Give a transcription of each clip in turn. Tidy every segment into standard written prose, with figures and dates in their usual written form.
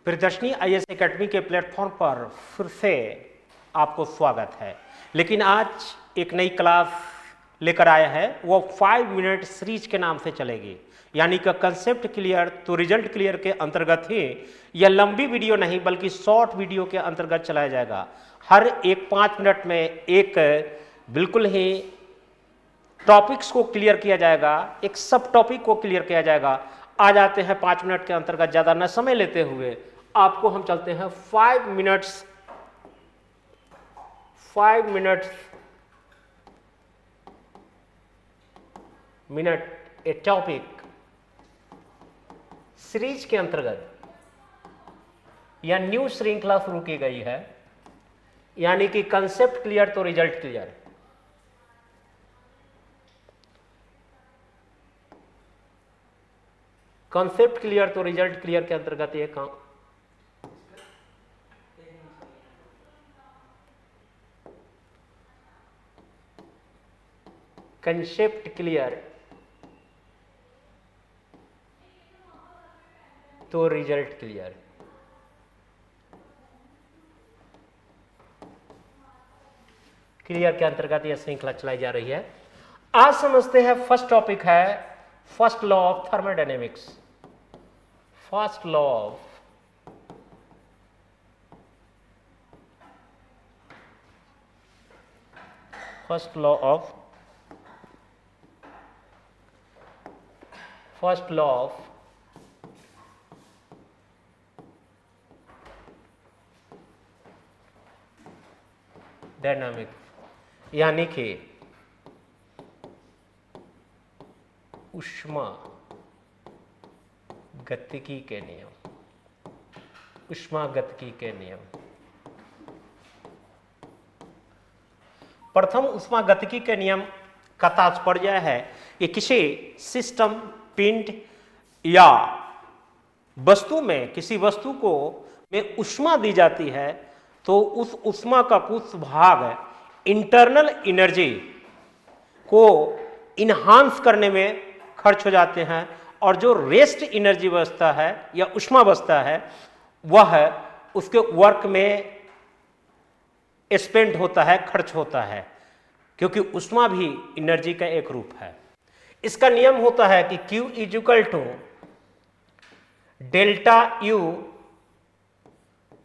Priyadarshini IAS academy के platform पर फिर से आपको स्वागत है। लेकिन आज एक नई क्लास लेकर आया है, वो 5 मिनट सीरीज के नाम से चलेगी। यानी कि कंसेप्ट क्लियर तो रिजल्ट क्लियर के अंतर्गत ही यह लंबी वीडियो नहीं बल्कि शॉर्ट वीडियो के अंतर्गत चलाया जाएगा। हर एक 5 मिनट में एक बिल्कुल ही टॉपिक्स को क्लियर किया जाएगा, एक सब टॉपिक को क्लियर किया जाएगा। आ जाते हैं 5 मिनट के अंतर्गत, ज़्यादा न समय लेते हुए आपको हम चलते हैं 5 मिनट ए टॉपिक सीरीज के अंतर्गत यह न्यू श्रृंखला शुरू की गई है, यानी कि कंसेप्ट क्लियर तो रिजल्ट क्लियर। कंसेप्ट क्लियर तो रिजल्ट क्लियर के अंतर्गत ये काम कंसेप्ट क्लियर तो रिजल्ट क्लियर। क्लियर के अंतर्गत यह श्रृंखला चलाई जा रही है। आज समझते हैं फर्स्ट टॉपिक है first law of thermodynamics. First law of dynamics, यानी कि ऊष्मा गतिकी के नियम। ऊष्मा गतिकी के नियम। प्रथम ऊष्मा गतिकी के नियम का तात्पर्य है कि किसी सिस्टम, पिंड या वस्तु में, किसी वस्तु को में ऊष्मा दी जाती है तो उस ऊष्मा का कुछ भाग इंटरनल एनर्जी को इन्हांस करने में खर्च हो जाते हैं, और जो रेस्ट एनर्जी बचता है या ऊष्मा बचता है वह उसके वर्क में स्पेंड होता है, खर्च होता है, क्योंकि ऊष्मा भी एनर्जी का एक रूप है। इसका नियम होता है कि Q equal to delta U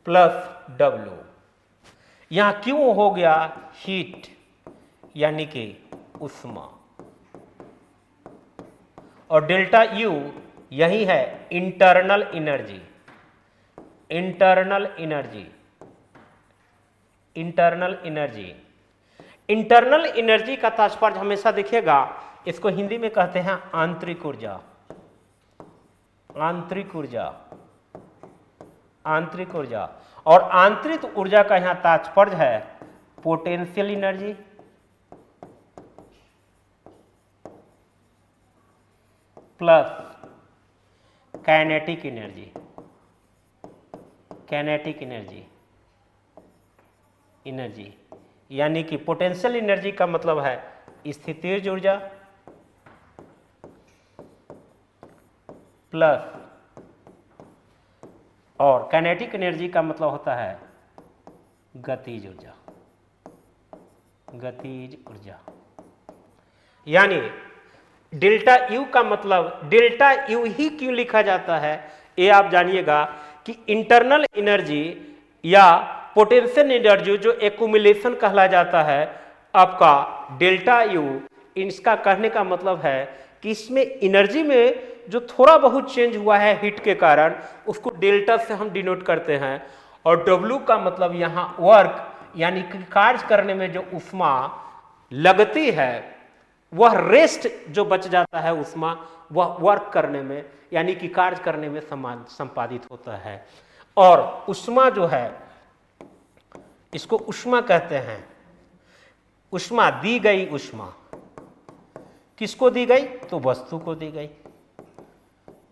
plus W। यहां Q हो गया हीट यानी कि ऊष्मा, और डेल्टा U यही है इंटरनल एनर्जी। इंटरनल एनर्जी का तात्पर्य हमेशा देखिएगा, इसको हिंदी में कहते हैं आंतरिक ऊर्जा। और आंतरिक ऊर्जा का यहां तात्पर्य है potential energy plus kinetic energy. यानी कि पोटेंशियल एनर्जी का मतलब है स्थितिज ऊर्जा प्लस, और काइनेटिक एनर्जी का मतलब होता है गतिज ऊर्जा। यानी डेल्टा U का मतलब, डेल्टा U ही क्यों लिखा जाता है ये आप जानिएगा कि इंटरनल एनर्जी या पोटेंशियल एनर्जी जो एक्यूमुलेशन कहला जाता है आपका डेल्टा U, इसका कहने का मतलब है कि इसमें एनर्जी में जो थोड़ा बहुत चेंज हुआ है हीट के कारण, उसको डेल्टा से हम डिनोट करते हैं। और W का मतलब यहाँ वर्क, यानी कि कार्य करने में जो ऊष्मा लगती है, वह रेस्ट जो बच जाता है ऊष्मा, वह वर्क करने में यानी कि कार्य करने में संपादित होता है। और ऊष्मा जो है, इसको ऊष्मा कहते हैं। ऊष्मा दी गई ऊष्मा किसको दी गई? तो वस्तु को दी गई।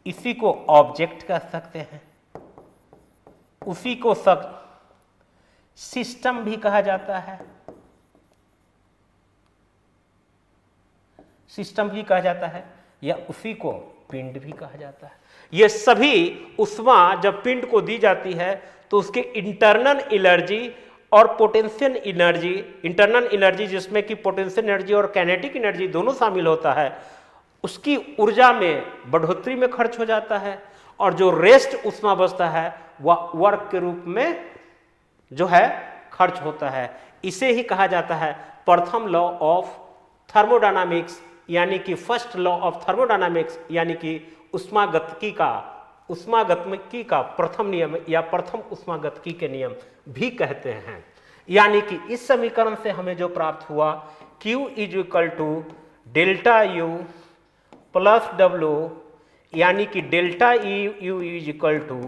इसी को ऑब्जेक्ट कह सकते हैं। उसी को सिस्टम भी कहा जाता है। या उसी को पिंड भी कहा जाता है। ये सभी ऊष्मा जब पिंड को दी जाती है तो उसके इंटरनल एनर्जी और पोटेंशियल एनर्जी, इंटरनल एनर्जी जिसमें कि पोटेंशियल एनर्जी और काइनेटिक एनर्जी दोनों शामिल होता है, उसकी ऊर्जा में बढ़ोतरी में खर्च हो जाता है और जो रेस्ट ऊष्मा बचता है वह वर्क के रूप में जो है खर्च होता है। इसे ही कहा जाता है प्रथम लॉ ऑफ थर्मोडायनामिक्स, यानी कि फर्स्ट लॉ ऑफ थर्मोडायनामिक्स, यानी कि ऊष्मागतिकी का प्रथम नियम या प्रथम ऊष्मागतिकी के नियम भी कहते हैं। यानी कि इस समीकरण से हमें जो प्राप्त हुआ Q is equal to delta U plus W, यानी कि delta U is equal to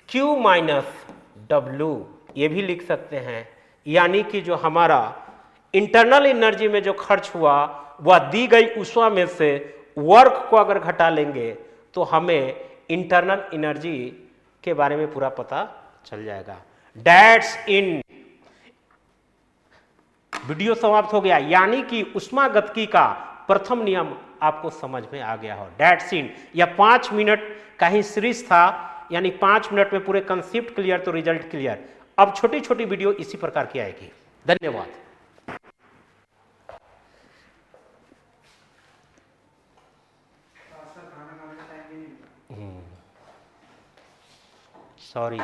Q minus W, ये भी लिख सकते हैं। यानी कि जो हमारा इंटरनल एनर्जी में जो खर्च हुआ वह दी गई ऊष्मा में से वर्क को अगर घटा लेंगे तो हमें इंटरनल एनर्जी के बारे में पूरा पता चल जाएगा। दैट्स इन, वीडियो समाप्त हो गया, यानी कि ऊष्मागतिकी का प्रथम नियम आपको समझ में आ गया हो। दैट्स इन, या 5 मिनट का ही सीरीज था, यानी 5 मिनट में पूरे कंसेप्ट क्लियर तो रिजल्ट क्लियर। अब छोटी छोटी वीडियो इसी प्रकार की आएगी। धन्यवाद। सॉरी।